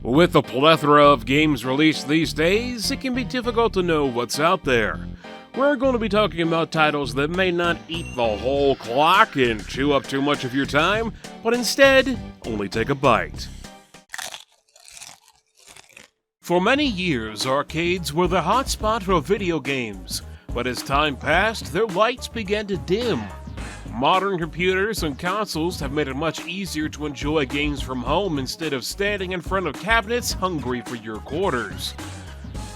With the plethora of games released these days, it can be difficult to know what's out there. We're going to be talking about titles that may not eat the whole clock and chew up too much of your time, but instead, only take a bite. For many years, arcades were the hotspot for video games, but as time passed, their lights began to dim. Modern computers and consoles have made it much easier to enjoy games from home instead of standing in front of cabinets hungry for your quarters.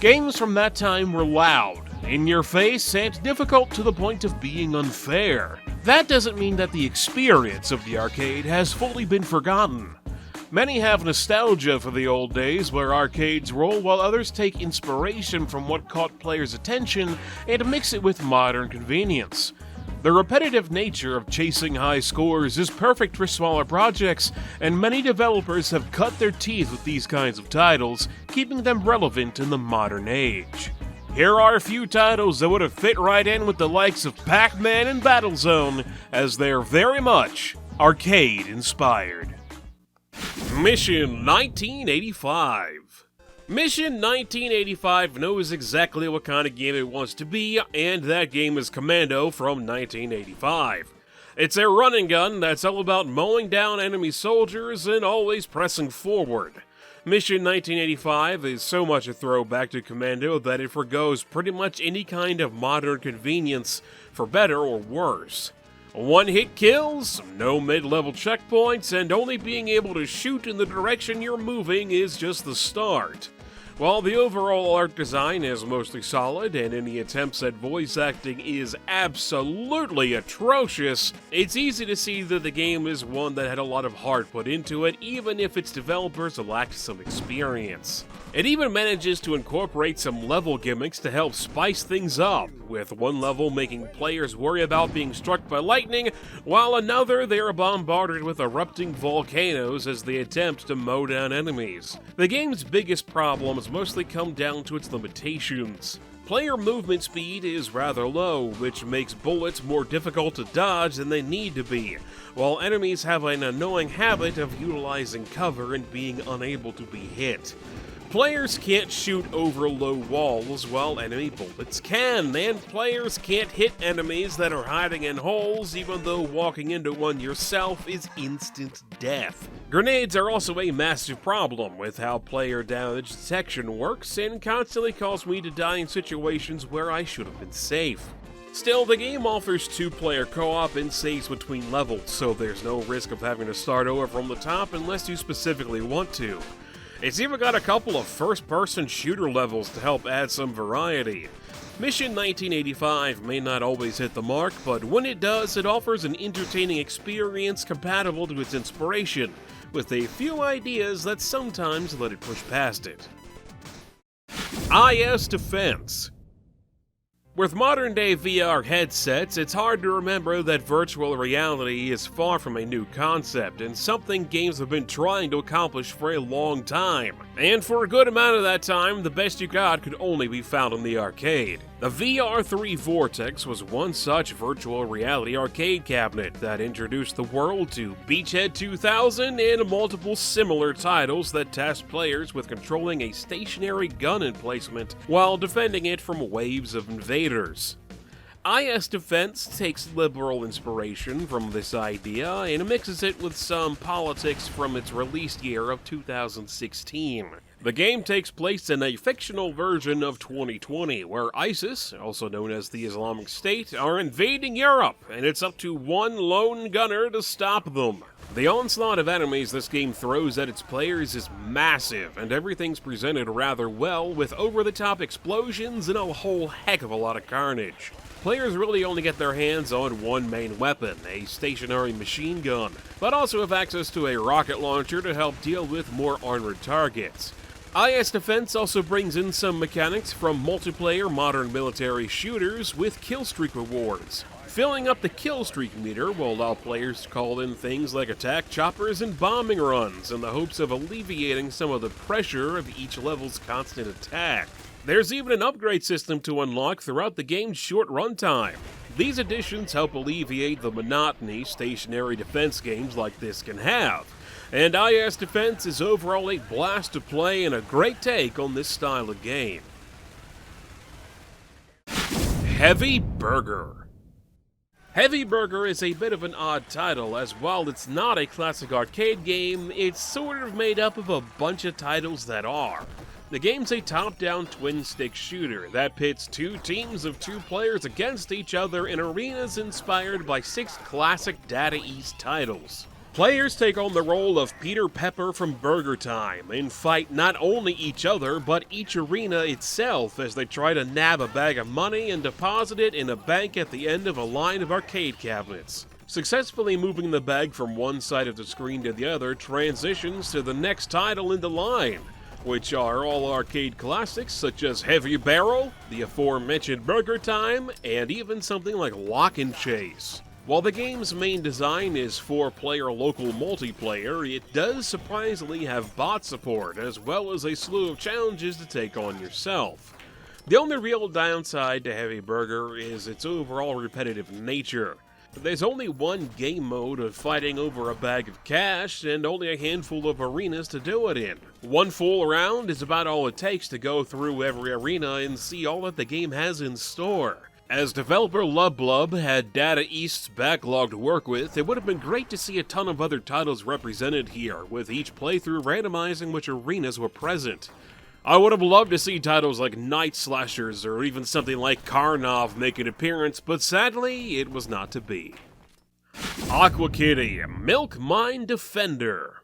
Games from that time were loud, in your face, and difficult to the point of being unfair. That doesn't mean that the experience of the arcade has fully been forgotten. Many have nostalgia for the old days where arcades roll, while others take inspiration from what caught players' attention and mix it with modern convenience. The repetitive nature of chasing high scores is perfect for smaller projects, and many developers have cut their teeth with these kinds of titles, keeping them relevant in the modern age. Here are a few titles that would have fit right in with the likes of Pac-Man and Battlezone, as they're very much arcade-inspired. Mission 1985. Mission 1985 knows exactly what kind of game it wants to be, and that game is Commando from 1985. It's a run and gun that's all about mowing down enemy soldiers and always pressing forward. Mission 1985 is so much a throwback to Commando that it forgoes pretty much any kind of modern convenience, for better or worse. One-hit kills, no mid-level checkpoints, and only being able to shoot in the direction you're moving is just the start. While the overall art design is mostly solid and any attempts at voice acting is absolutely atrocious, it's easy to see that the game is one that had a lot of heart put into it, even if its developers lacked some experience. It even manages to incorporate some level gimmicks to help spice things up, with one level making players worry about being struck by lightning, while another they are bombarded with erupting volcanoes as they attempt to mow down enemies. The game's biggest problems mostly come down to its limitations. Player movement speed is rather low, which makes bullets more difficult to dodge than they need to be, while enemies have an annoying habit of utilizing cover and being unable to be hit. Players can't shoot over low walls while enemy bullets can, and players can't hit enemies that are hiding in holes even though walking into one yourself is instant death. Grenades are also a massive problem with how player damage detection works and constantly cause me to die in situations where I should have been safe. Still, the game offers two-player co-op and saves between levels, so there's no risk of having to start over from the top unless you specifically want to. It's even got a couple of first-person shooter levels to help add some variety. Mission 1985 may not always hit the mark, but when it does, it offers an entertaining experience compatible to its inspiration, with a few ideas that sometimes let it push past it. IS Defense. With modern-day VR headsets, it's hard to remember that virtual reality is far from a new concept and something games have been trying to accomplish for a long time. And for a good amount of that time, the best you got could only be found in the arcade. The VR3 Vortex was one such virtual reality arcade cabinet that introduced the world to Beachhead 2000 and multiple similar titles that tasked players with controlling a stationary gun emplacement while defending it from waves of invaders. IS Defense takes liberal inspiration from this idea and mixes it with some politics from its release year of 2016. The game takes place in a fictional version of 2020, where ISIS, also known as the Islamic State, are invading Europe, and it's up to one lone gunner to stop them. The onslaught of enemies this game throws at its players is massive, and everything's presented rather well, with over-the-top explosions and a whole heck of a lot of carnage. Players really only get their hands on one main weapon, a stationary machine gun, but also have access to a rocket launcher to help deal with more armored targets. IS Defense also brings in some mechanics from multiplayer modern military shooters with killstreak rewards. Filling up the killstreak meter will allow players to call in things like attack choppers and bombing runs in the hopes of alleviating some of the pressure of each level's constant attack. There's even an upgrade system to unlock throughout the game's short runtime. These additions help alleviate the monotony stationary defense games like this can have, And IS Defense is overall a blast to play and a great take on this style of game. Heavy Burger. Heavy Burger is a bit of an odd title, as while it's not a classic arcade game, it's sort of made up of a bunch of titles that are. The game's a top-down twin-stick shooter that pits two teams of 2 players against each other in arenas inspired by 6 classic Data East titles. Players take on the role of Peter Pepper from Burger Time and fight not only each other but each arena itself as they try to nab a bag of money and deposit it in a bank at the end of a line of arcade cabinets. Successfully moving the bag from one side of the screen to the other transitions to the next title in the line, which are all arcade classics such as Heavy Barrel, the aforementioned Burger Time, and even something like Lock and Chase. While the game's main design is 4-player local multiplayer, it does surprisingly have bot support, as well as a slew of challenges to take on yourself. The only real downside to Heavy Burger is its overall repetitive nature. There's only one game mode of fighting over a bag of cash, and only a handful of arenas to do it in. One full round is about all it takes to go through every arena and see all that the game has in store. As developer Lubblub had Data East's backlog to work with, it would have been great to see a ton of other titles represented here, with each playthrough randomizing which arenas were present. I would have loved to see titles like Night Slashers or even something like Karnov make an appearance, but sadly, it was not to be. Aqua Kitty, Milk Mine Defender.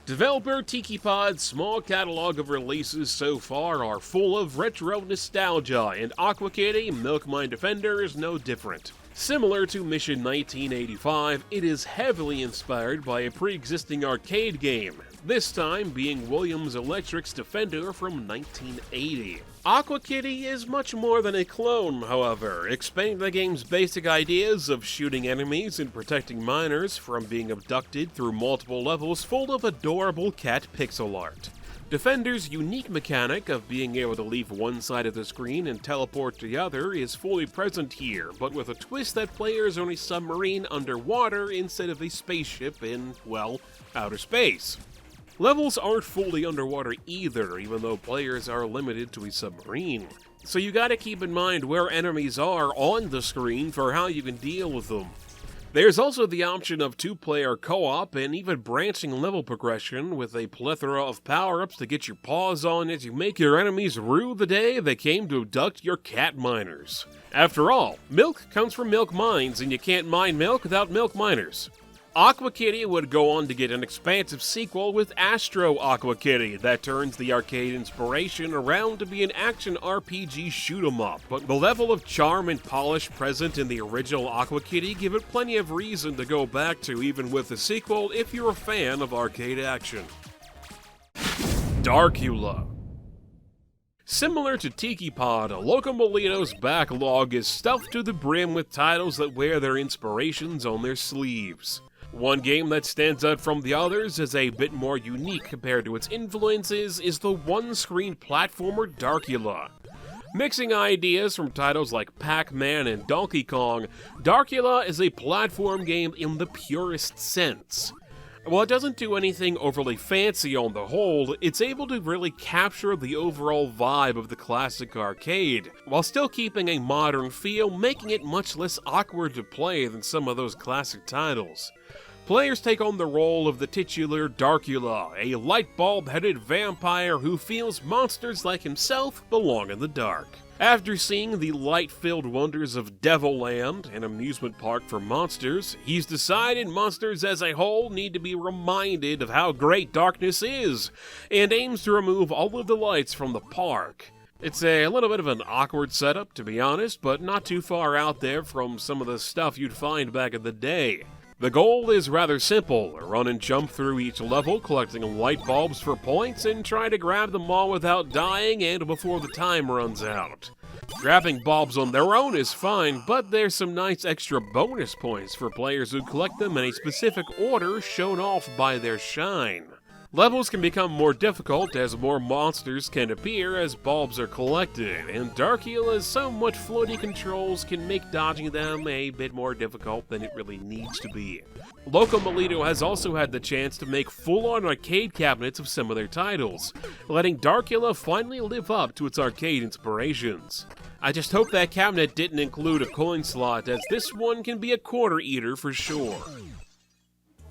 Developer TikiPod's small catalog of releases so far are full of retro nostalgia, and Aqua Kitty Milk Mine Defender is no different. Similar to Mission 1985, it is heavily inspired by a pre-existing arcade game, this time being Williams Electric's Defender from 1980. Aqua Kitty is much more than a clone, however, expanding the game's basic ideas of shooting enemies and protecting miners from being abducted through multiple levels full of adorable cat pixel art. Defender's unique mechanic of being able to leave one side of the screen and teleport to the other is fully present here, but with a twist that players are on a submarine underwater instead of a spaceship in, well, outer space. Levels aren't fully underwater either, even though players are limited to a submarine. So you gotta keep in mind where enemies are on the screen for how you can deal with them. There's also the option of 2-player co-op and even branching level progression with a plethora of power-ups to get your paws on as you make your enemies rue the day they came to abduct your cat miners. After all, milk comes from milk mines and you can't mine milk without milk miners. Aqua Kitty would go on to get an expansive sequel with Astro Aqua Kitty that turns the arcade inspiration around to be an action RPG shoot-'em-up, but the level of charm and polish present in the original Aqua Kitty give it plenty of reason to go back to even with the sequel if you're a fan of arcade action. Darkula. Similar to TikiPod, Locomolino's backlog is stuffed to the brim with titles that wear their inspirations on their sleeves. One game that stands out from the others as a bit more unique compared to its influences is the one-screen platformer Darkula. Mixing ideas from titles like Pac-Man and Donkey Kong, Darkula is a platform game in the purest sense. While it doesn't do anything overly fancy on the whole, it's able to really capture the overall vibe of the classic arcade, while still keeping a modern feel, making it much less awkward to play than some of those classic titles. Players take on the role of the titular Darkula, a light-bulb-headed vampire who feels monsters like himself belong in the dark. After seeing the light-filled wonders of Devilland, an amusement park for monsters, he's decided monsters as a whole need to be reminded of how great darkness is, and aims to remove all of the lights from the park. It's a little bit of an awkward setup, to be honest, but not too far out there from some of the stuff you'd find back in the day. The goal is rather simple: run and jump through each level, collecting light bulbs for points, and try to grab them all without dying and before the time runs out. Grabbing bulbs on their own is fine, but there's some nice extra bonus points for players who collect them in a specific order shown off by their shine. Levels can become more difficult as more monsters can appear as bulbs are collected, and Darkula's somewhat floaty controls can make dodging them a bit more difficult than it really needs to be. Loco Molito has also had the chance to make full-on arcade cabinets of some of their titles, letting Darkula finally live up to its arcade inspirations. I just hope that cabinet didn't include a coin slot, as this one can be a quarter eater for sure.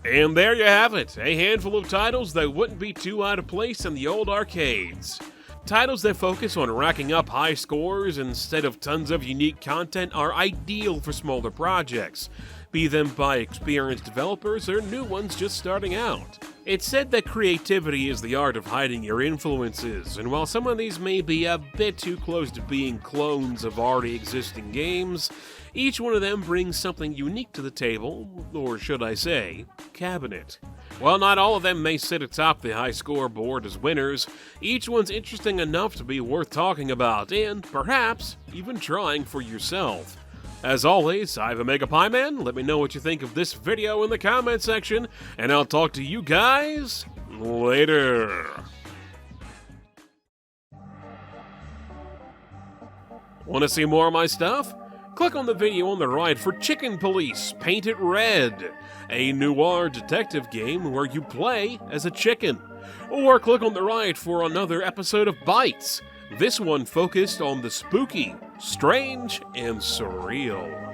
And there you have it, a handful of titles that wouldn't be too out of place in the old arcades. Titles that focus on racking up high scores instead of tons of unique content are ideal for smaller projects, be them by experienced developers or new ones just starting out. It's said that creativity is the art of hiding your influences, and while some of these may be a bit too close to being clones of already existing games, each one of them brings something unique to the table, or should I say, cabinet. While not all of them may sit atop the high scoreboard as winners, each one's interesting enough to be worth talking about, and perhaps even trying for yourself. As always, I'm a MegapieMan. Let me know what you think of this video in the comment section, and I'll talk to you guys later. Want to see more of my stuff? Click on the video on the right for Chicken Police Painted Red, a noir detective game where you play as a chicken. Or click on the right for another episode of Bites, this one focused on the spooky, strange, and surreal.